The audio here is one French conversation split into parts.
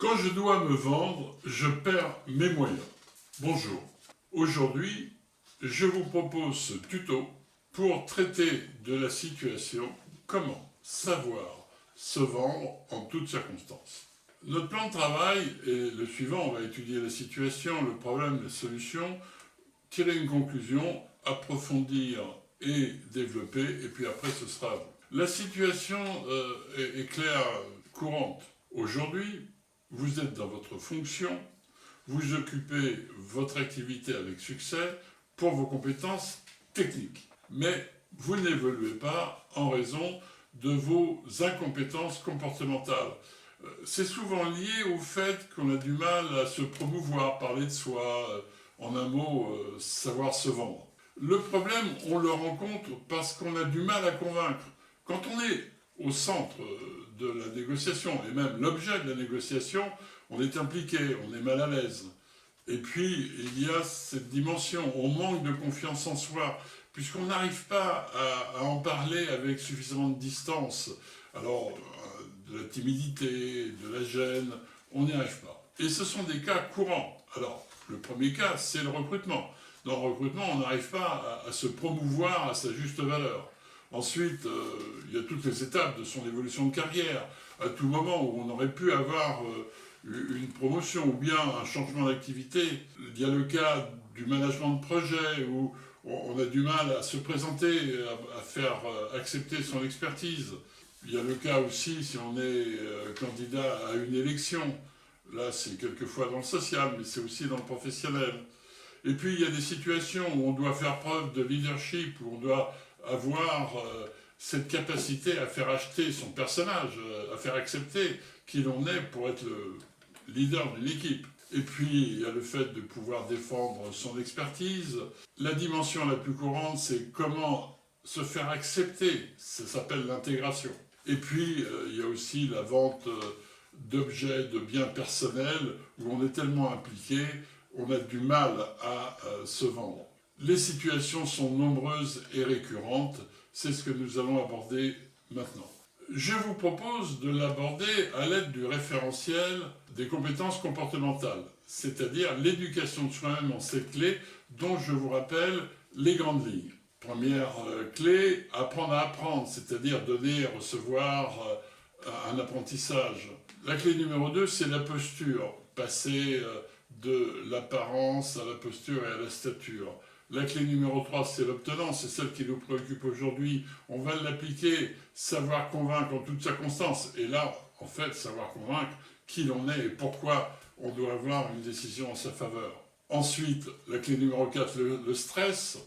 Quand je dois me vendre, je perds mes moyens. Bonjour. Aujourd'hui, je vous propose ce tuto pour traiter de la situation comment savoir se vendre en toutes circonstances. Notre plan de travail est le suivant, on va étudier la situation, le problème, les solutions, tirer une conclusion, approfondir et développer, et puis après ce sera à vous. La situation est claire, courante. Aujourd'hui, vous êtes dans votre fonction, vous occupez votre activité avec succès pour vos compétences techniques. Mais vous n'évoluez pas en raison de vos incompétences comportementales. C'est souvent lié au fait qu'on a du mal à se promouvoir, parler de soi, en un mot, savoir se vendre. Le problème, on le rencontre parce qu'on a du mal à convaincre. Quand on est au centre de la négociation, et même l'objet de la négociation, on est impliqué, on est mal à l'aise. Et puis, il y a cette dimension, on manque de confiance en soi, puisqu'on n'arrive pas à en parler avec suffisamment de distance. Alors, de la timidité, de la gêne, on n'y arrive pas. Et ce sont des cas courants. Alors, le premier cas, c'est le recrutement. Dans le recrutement, on n'arrive pas à se promouvoir à sa juste valeur. Ensuite, il y a toutes les étapes de son évolution de carrière. À tout moment où on aurait pu avoir une promotion ou bien un changement d'activité, il y a le cas du management de projet où on a du mal à se présenter, à faire accepter son expertise. Il y a le cas aussi si on est candidat à une élection. Là, c'est quelquefois dans le social, mais c'est aussi dans le professionnel. Et puis, il y a des situations où on doit faire preuve de leadership, où on doit avoir cette capacité à faire acheter son personnage, à faire accepter qui l'on est pour être le leader d'une équipe. Et puis, il y a le fait de pouvoir défendre son expertise. La dimension la plus courante, c'est comment se faire accepter. Ça s'appelle l'intégration. Et puis, il y a aussi la vente d'objets, de biens personnels, où on est tellement impliqué, on a du mal à se vendre. Les situations sont nombreuses et récurrentes, c'est ce que nous allons aborder maintenant. Je vous propose de l'aborder à l'aide du référentiel des compétences comportementales, c'est-à-dire l'éducation de soi-même en 7 clés, dont je vous rappelle les grandes lignes. Première clé, apprendre à apprendre, c'est-à-dire donner et recevoir un apprentissage. La clé numéro 2, c'est la posture, passer de l'apparence à la posture et à la stature. La clé numéro 3, c'est l'obtenance, c'est celle qui nous préoccupe aujourd'hui. On va l'appliquer, savoir convaincre en toutes circonstances. Et là, en fait, savoir convaincre qui l'on est et pourquoi on doit avoir une décision en sa faveur. Ensuite, la clé numéro 4, le stress.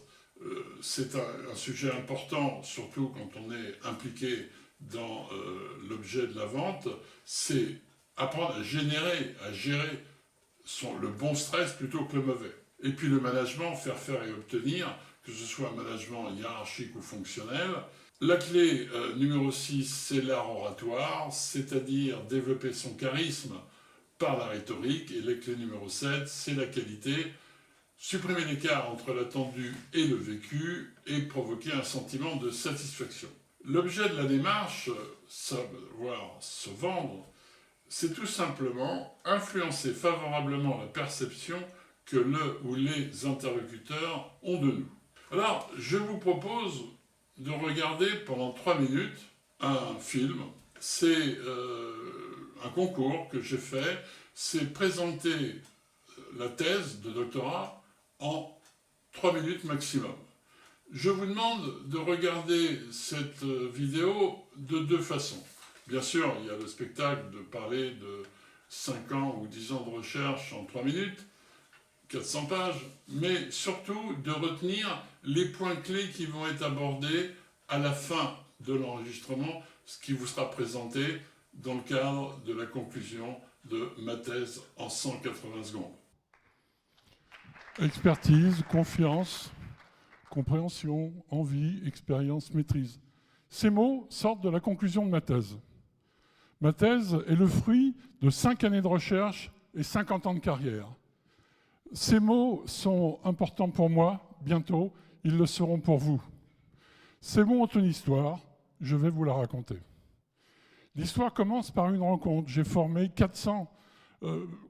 C'est un sujet important, surtout quand on est impliqué dans l'objet de la vente. C'est apprendre à gérer le bon stress plutôt que le mauvais. Et puis le management, faire et obtenir, que ce soit un management hiérarchique ou fonctionnel. La clé numéro 6, c'est l'art oratoire, c'est-à-dire développer son charisme par la rhétorique. Et la clé numéro 7, c'est la qualité, supprimer l'écart entre l'attendu et le vécu et provoquer un sentiment de satisfaction. L'objet de la démarche, savoir se vendre, c'est tout simplement influencer favorablement la perception que le ou les interlocuteurs ont de nous. Alors, je vous propose de regarder pendant 3 minutes un film. C'est un concours que j'ai fait. C'est présenter la thèse de doctorat en 3 minutes maximum. Je vous demande de regarder cette vidéo de 2 façons. Bien sûr, il y a le spectacle de parler de 5 ans ou 10 ans de recherche en 3 minutes, 400 pages, mais surtout de retenir les points clés qui vont être abordés à la fin de l'enregistrement, ce qui vous sera présenté dans le cadre de la conclusion de ma thèse en 180 secondes. Expertise, confiance, compréhension, envie, expérience, maîtrise. Ces mots sortent de la conclusion de ma thèse. Ma thèse est le fruit de 5 années de recherche et 50 ans de carrière. Ces mots sont importants pour moi, bientôt, ils le seront pour vous. Ces mots ont une histoire, je vais vous la raconter. L'histoire commence par une rencontre. J'ai formé 400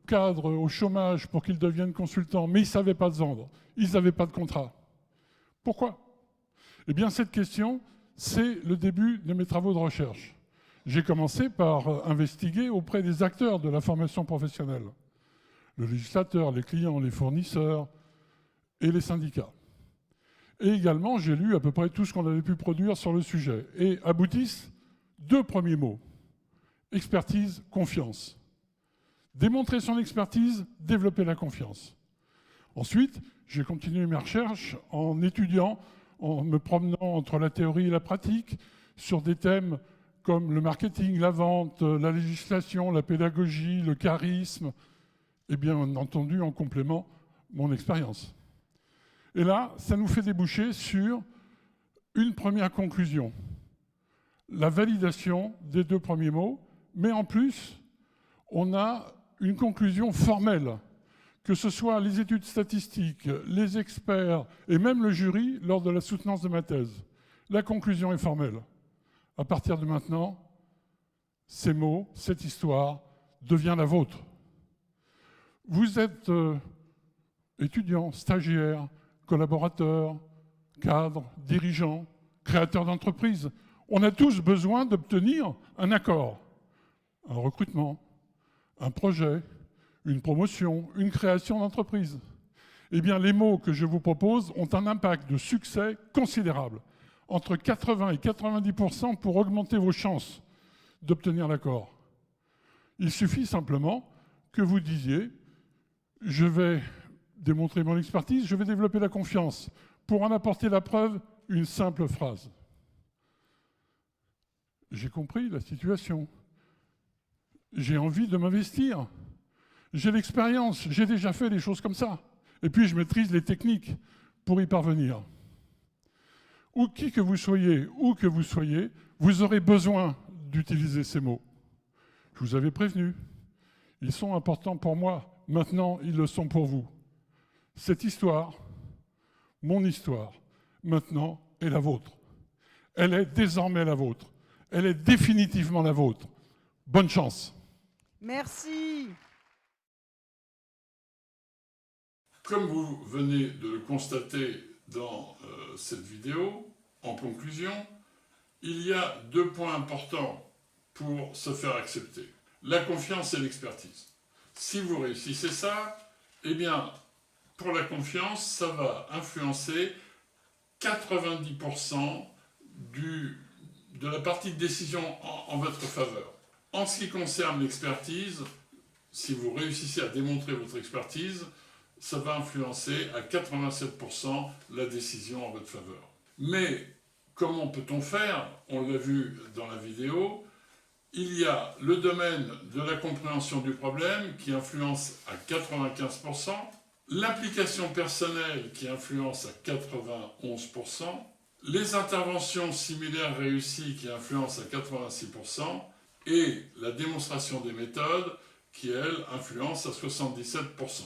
cadres au chômage pour qu'ils deviennent consultants, mais ils ne savaient pas se vendre, ils n'avaient pas de contrat. Pourquoi? Eh bien, cette question, c'est le début de mes travaux de recherche. J'ai commencé par investiguer auprès des acteurs de la formation professionnelle. Le législateur, les clients, les fournisseurs et les syndicats. Et également, j'ai lu à peu près tout ce qu'on avait pu produire sur le sujet. Et aboutissent 2 premiers mots. Expertise, confiance. Démontrer son expertise, développer la confiance. Ensuite, j'ai continué mes recherches en étudiant, en me promenant entre la théorie et la pratique, sur des thèmes comme le marketing, la vente, la législation, la pédagogie, le charisme, et bien entendu, en complément, mon expérience. Et là, ça nous fait déboucher sur une première conclusion. La validation des 2 premiers mots, mais en plus, on a une conclusion formelle, que ce soit les études statistiques, les experts et même le jury lors de la soutenance de ma thèse. La conclusion est formelle. À partir de maintenant, ces mots, cette histoire devient la vôtre. Vous êtes étudiant, stagiaire, collaborateur, cadre, dirigeant, créateur d'entreprise. On a tous besoin d'obtenir un accord, un recrutement, un projet, une promotion, une création d'entreprise. Eh bien, les mots que je vous propose ont un impact de succès considérable, entre 80 et 90% pour augmenter vos chances d'obtenir l'accord. Il suffit simplement que vous disiez « je vais démontrer mon expertise, je vais développer la confiance ». Pour en apporter la preuve, une simple phrase. J'ai compris la situation. J'ai envie de m'investir. J'ai l'expérience, j'ai déjà fait des choses comme ça. Et puis je maîtrise les techniques pour y parvenir. Ou qui que vous soyez, où que vous soyez, vous aurez besoin d'utiliser ces mots. Je vous avais prévenu. Ils sont importants pour moi. Maintenant, ils le sont pour vous. Cette histoire, mon histoire, maintenant, est la vôtre. Elle est désormais la vôtre. Elle est définitivement la vôtre. Bonne chance. Merci. Comme vous venez de le constater dans cette vidéo, en conclusion, il y a 2 points importants pour se faire accepter. La confiance et l'expertise. Si vous réussissez ça, eh bien, pour la confiance, ça va influencer 90% de la partie de décision en votre faveur. En ce qui concerne l'expertise, si vous réussissez à démontrer votre expertise, ça va influencer à 87% la décision en votre faveur. Mais comment peut-on faire? On l'a vu dans la vidéo, il y a le domaine de la compréhension du problème qui influence à 95%, l'implication personnelle qui influence à 91%, les interventions similaires réussies qui influencent à 86%, et la démonstration des méthodes qui, elle, influence à 77%.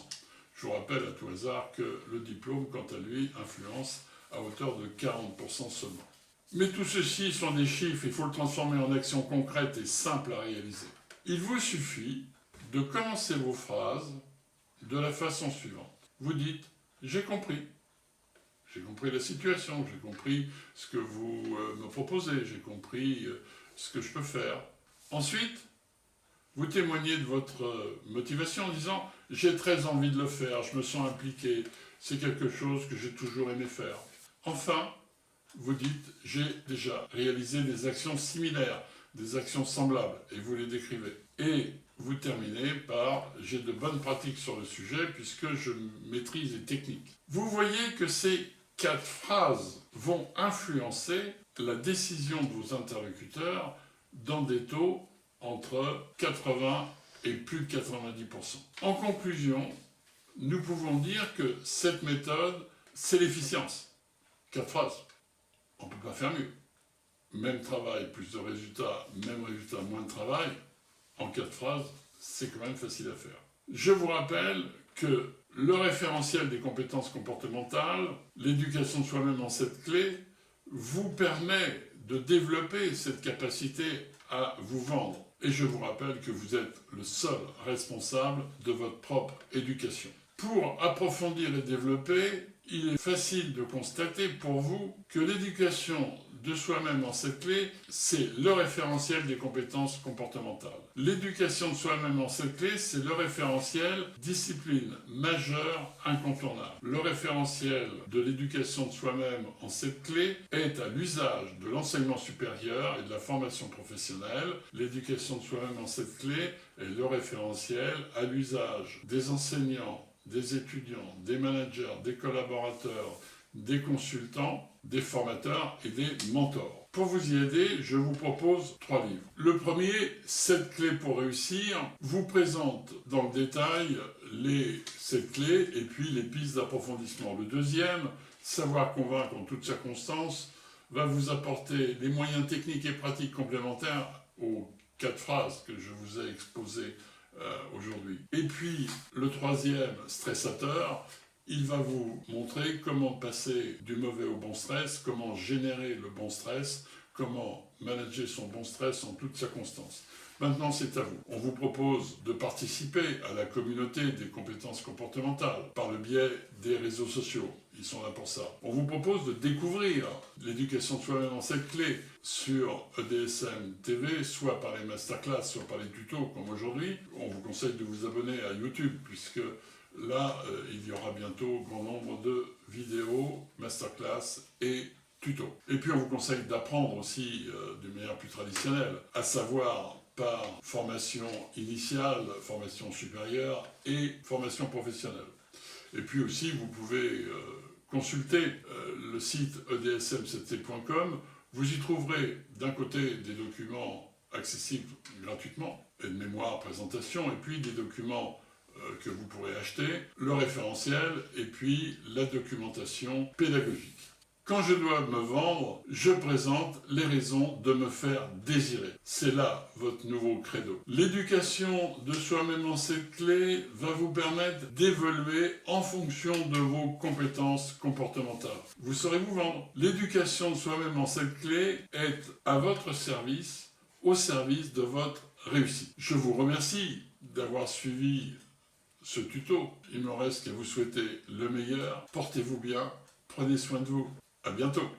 Je vous rappelle à tout hasard que le diplôme, quant à lui, influence à hauteur de 40% seulement. Mais tout ceci sont des chiffres, il faut le transformer en actions concrètes et simples à réaliser. Il vous suffit de commencer vos phrases de la façon suivante. Vous dites « j'ai compris ». J'ai compris la situation, j'ai compris ce que vous me proposez, j'ai compris ce que je peux faire. Ensuite, vous témoignez de votre motivation en disant « j'ai très envie de le faire, je me sens impliqué, c'est quelque chose que j'ai toujours aimé faire ». Enfin, vous dites « j'ai déjà réalisé des actions similaires, des actions semblables » et vous les décrivez. Et vous terminez par « j'ai de bonnes pratiques sur le sujet puisque je maîtrise les techniques ». Vous voyez que ces 4 phrases vont influencer la décision de vos interlocuteurs dans des taux entre 80 et plus de 90%. En conclusion, nous pouvons dire que cette méthode, c'est l'efficience. 4 phrases. On ne peut pas faire mieux. Même travail, plus de résultats, même résultat, moins de travail. En 4 phrases, c'est quand même facile à faire. Je vous rappelle que le référentiel des compétences comportementales, l'éducation de soi-même en 7 clés, vous permet de développer cette capacité à vous vendre. et je vous rappelle que vous êtes le seul responsable de votre propre éducation. Pour approfondir et développer, il est facile de constater pour vous que l'éducation de soi-même en 7 clés, c'est le référentiel des compétences comportementales. L'éducation de soi-même en 7 clés, c'est le référentiel discipline majeure incontournable. Le référentiel de l'éducation de soi-même en 7 clés est à l'usage de l'enseignement supérieur et de la formation professionnelle. L'éducation de soi-même en 7 clés est le référentiel à l'usage des enseignants, des étudiants, des managers, des collaborateurs, des consultants, des formateurs et des mentors. Pour vous y aider, je vous propose 3 livres. Le premier, 7 clés pour réussir, vous présente dans le détail les 7 clés et puis les pistes d'approfondissement. Le deuxième, Savoir convaincre en toutes circonstances, va vous apporter les moyens techniques et pratiques complémentaires aux 4 phrases que je vous ai exposées aujourd'hui. Et puis, le troisième, stressateur, il va vous montrer comment passer du mauvais au bon stress, comment générer le bon stress, comment manager son bon stress en toutes circonstances. Maintenant, c'est à vous. On vous propose de participer à la communauté des compétences comportementales par le biais des réseaux sociaux. Ils sont là pour ça. On vous propose de découvrir l'éducation de soi-même en 7 clés sur EDSM TV, soit par les masterclass, soit par les tutos comme aujourd'hui. On vous conseille de vous abonner à YouTube, puisque là, il y aura bientôt grand nombre de vidéos, masterclass et tutos. Et puis on vous conseille d'apprendre aussi d'une manière plus traditionnelle, à savoir par formation initiale, formation supérieure et formation professionnelle. Et puis aussi, vous pouvez consulter le site edsm7c.com. Vous y trouverez d'un côté des documents accessibles gratuitement, et de mémoire, présentation, et puis des documents que vous pourrez acheter, le référentiel et puis la documentation pédagogique. Quand je dois me vendre, je présente les raisons de me faire désirer. C'est là votre nouveau credo. L'éducation de soi-même en 7 clés va vous permettre d'évoluer en fonction de vos compétences comportementales. Vous saurez vous vendre. L'éducation de soi-même en 7 clés est à votre service, au service de votre réussite. Je vous remercie d'avoir suivi ce tuto. Il ne me reste qu'à vous souhaiter le meilleur. Portez-vous bien, prenez soin de vous. À bientôt.